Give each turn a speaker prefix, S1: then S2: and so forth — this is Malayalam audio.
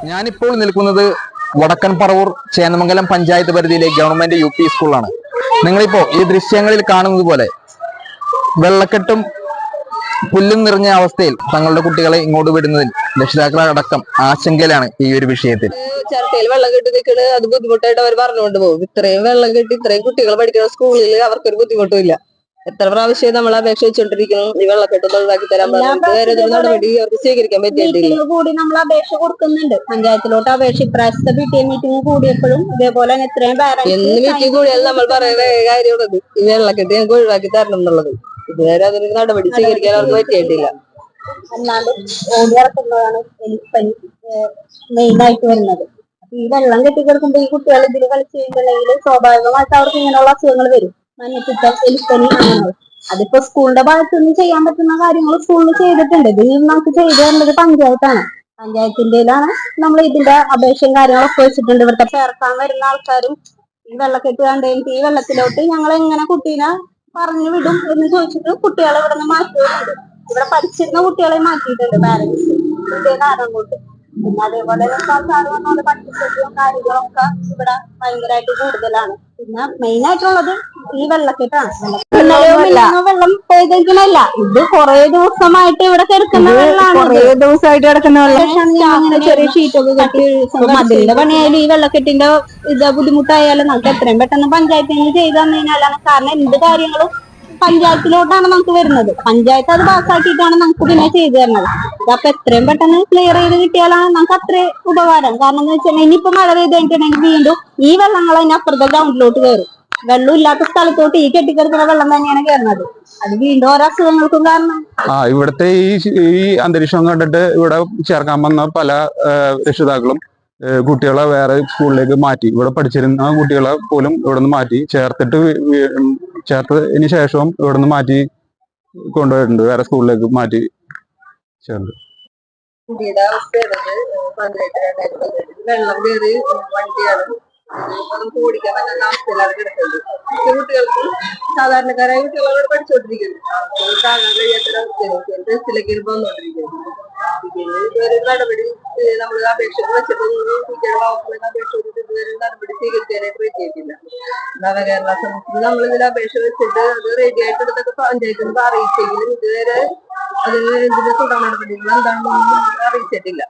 S1: ഞാനിപ്പോൾ നിൽക്കുന്നത് വടക്കൻ പറവൂർ ചേന്നമംഗലം പഞ്ചായത്ത് പരിധിയിലെ ഗവൺമെന്റ് യു പി സ്കൂളാണ്. നിങ്ങളിപ്പോ ഈ ദൃശ്യങ്ങളിൽ കാണുന്നത് പോലെ വെള്ളക്കെട്ടും പുല്ലും നിറഞ്ഞ അവസ്ഥയിൽ തങ്ങളുടെ കുട്ടികളെ ഇങ്ങോട്ട് വിടുന്നതിൽ രക്ഷിതാക്കളടക്കം ആശങ്കയിലാണ് ഈ ഒരു വിഷയത്തിൽ.
S2: ചിരട്ടയിൽ വെള്ളം കെട്ടി നിൽക്കുന്നത് അത് ബുദ്ധിമുട്ടായിട്ട് അവർ പറഞ്ഞുകൊണ്ട് പോകും. ഇത്രയും വെള്ളം കെട്ടി ഇത്രയും കുട്ടികൾ പഠിക്കുന്ന സ്കൂളിൽ അവർക്കൊരു ബുദ്ധിമുട്ടും ഇല്ല. എത്ര പ്രാവശ്യം നമ്മൾ അപേക്ഷ വെച്ചോണ്ടിരിക്കുന്നു ഈ വെള്ളക്കെട്ടൊന്ന് ഒഴിവാക്കി തരാൻ നടപടി അവർക്ക് സ്വീകരിക്കാൻ പറ്റിയിട്ടില്ല.
S3: കൂടി നമ്മൾ അപേക്ഷ കൊടുക്കുന്നുണ്ട് പഞ്ചായത്തിലോട്ട് അപേക്ഷ. ഇപ്രാവശ്യത്തെ PTA മീറ്റിംഗ് കൂടിയപ്പോഴും ഇതേപോലെ എത്രയും
S2: എന്ന് മീറ്റിംഗ് കൂടിയാൽ നമ്മൾ പറയുന്ന കാര്യമുള്ളത് ഈ വെള്ളക്കെട്ട് ഞങ്ങൾക്ക് ഒഴിവാക്കി തരണം എന്നുള്ളത്. ഇതുവരെ അതിന് നടപടി സ്വീകരിക്കാൻ അവർക്ക് പറ്റിയിട്ടില്ല.
S3: അല്ലാണ്ട് ഓടി ഇറക്കുന്നതാണ് എലിപ്പനി മെയിൻ ആയിട്ട് വരുന്നത്. ഈ വെള്ളം കെട്ടിക്കിടക്കുമ്പോ ഈ കുട്ടികൾ ഇതിൽ കളിച്ച് കഴിഞ്ഞിട്ടുണ്ടെങ്കിൽ സ്വാഭാവികമായിട്ട് അവർക്ക് ഇങ്ങനെയുള്ള അസുഖങ്ങൾ വരും. മഞ്ഞപ്പിത്തം, എലിപ്പനി, അങ്ങനെയുള്ള. അതിപ്പോ സ്കൂളിന്റെ ഭാഗത്ത് നിന്ന് ചെയ്യാൻ പറ്റുന്ന കാര്യങ്ങൾ സ്കൂളിൽ ചെയ്തിട്ടുണ്ട്. ഇത് നമുക്ക് ചെയ്തു തരേണ്ടത് പഞ്ചായത്താണ്. പഞ്ചായത്തിന്റെയിലാണ് നമ്മൾ ഇതിന്റെ അപേക്ഷയും കാര്യങ്ങളൊക്കെ വെച്ചിട്ടുണ്ട്. ഇവിടുത്തെ ചേർക്കാൻ വരുന്ന ആൾക്കാരും ഈ വെള്ളക്കെട്ട് കണ്ടെങ്കിൽ ഈ വെള്ളത്തിലോട്ട് ഞങ്ങൾ എങ്ങനെ കുട്ടീനെ പറഞ്ഞു വിടും എന്ന് ചോദിച്ചിട്ട് കുട്ടികളെ ഇവിടെ നിന്ന് മാറ്റിയിട്ടുണ്ട്. ഇവിടെ പഠിച്ചിരുന്ന കുട്ടികളെ മാറ്റിയിട്ടുണ്ട് പാരന്റ്സ് ഇതേ കാരണം കൊണ്ട്. പിന്നെ അതേപോലെ പഠിപ്പിച്ചും കാര്യങ്ങളൊക്കെ ഇവിടെ ഭയങ്കരമായിട്ട് കൂടുതലാണ്. പിന്നെ മെയിൻ ആയിട്ടുള്ളത് ഈ വെള്ളക്കെട്ടാണ്. വെള്ളം പെയ്തല്ല, ഇത് കുറെ ദിവസമായിട്ട് ഇവിടെ കിടക്കുന്ന വെള്ളമാണ്. കുറെ ദിവസമായിട്ട് കിടക്കുന്ന വെള്ളം ചെറിയ ഷീറ്റൊക്കെ കെട്ടി മതിലിന്റെ പണിയായാലും ഈ വെള്ളക്കെട്ടിന്റെ ബുദ്ധിമുട്ടായാലും നമുക്ക് എത്രയും പെട്ടെന്ന് പഞ്ചായത്തിൽ നിന്ന് ചെയ്തു തന്നു കഴിഞ്ഞാലാണ്. കാരണം എന്ത് കാര്യങ്ങളും പഞ്ചായത്തിലോട്ടാണ് നമുക്ക് വരുന്നത്. പഞ്ചായത്ത് അത് പാസ്സാക്കിയിട്ടാണ് നമുക്ക് പിന്നെ ചെയ്തു തരുന്നത്. അപ്പൊ എത്രയും പെട്ടെന്ന് ക്ലിയർ ചെയ്ത് കിട്ടിയാലാണ് നമുക്ക് അത്രയും ഉപകാരം. കാരണം എന്ന് വെച്ചാൽ ഇനിയിപ്പോ മഴ പെയ്ത് കഴിഞ്ഞിട്ടുണ്ടെങ്കിൽ വീണ്ടും ഈ വെള്ളങ്ങൾ തന്നെ അപ്പുറത്തെ ഗ്രൗണ്ടിലോട്ട് കയറും. വെള്ളം ഇല്ലാത്ത സ്ഥലത്തോട്ട് ഈ കെട്ടിക്കിടക്കുന്ന വെള്ളം തന്നെയാണ് കയറുന്നത്. അത് വീണ്ടും ഓരോ അസുഖങ്ങൾക്കും കാരണം.
S4: ഇവിടുത്തെ ഈ അന്തരീക്ഷം കണ്ടിട്ട് ഇവിടെ ചേർക്കാൻ വന്ന പല രക്ഷിതാക്കളും കുട്ടികളെ വേറെ സ്കൂളിലേക്ക് മാറ്റി. ഇവിടെ പഠിച്ചിരുന്ന കുട്ടികളെ പോലും ഇവിടെ നിന്ന് മാറ്റി ചേർത്തതിന് ശേഷവും ഇവിടെ നിന്ന് മാറ്റി കൊണ്ടുപോയിട്ടുണ്ട്. വേറെ സ്കൂളിലേക്ക് മാറ്റി ചേർത്ത്.
S2: വെള്ളം കയറി വണ്ടിയാണ് നമുക്ക് ഓടിക്കാൻ പറ്റുന്ന അവസ്ഥയിലാണ് കിടക്കുന്നത്. കുട്ടികൾക്ക് സാധാരണക്കാരായ കുട്ടികളോട് പഠിച്ചുകൊണ്ടിരിക്കുന്നത് ടെസ്റ്റിലേക്ക് വന്നുകൊണ്ടിരിക്കുന്നത്. ഇതുവരെ നടപടി നമ്മൾ അപേക്ഷ വെച്ചിട്ടൊന്നും അപേക്ഷ ഇതുവരെ നടപടി സ്വീകരിക്കാനായിട്ട് പറ്റിയിട്ടില്ല. നവകേരള സമിതി നമ്മൾ ഇതിൽ അപേക്ഷ വെച്ചിട്ട് അത് റെഡി ആയിട്ട് ഇതൊക്കെ പഞ്ചായത്തിൽ നിന്ന് അറിയിച്ചെങ്കിലും ഇതുവരെ അതിന് ഇതിന്റെ തുടർ നടപടികൾ എന്താണെന്നൊന്നും അറിയിച്ചിട്ടില്ല.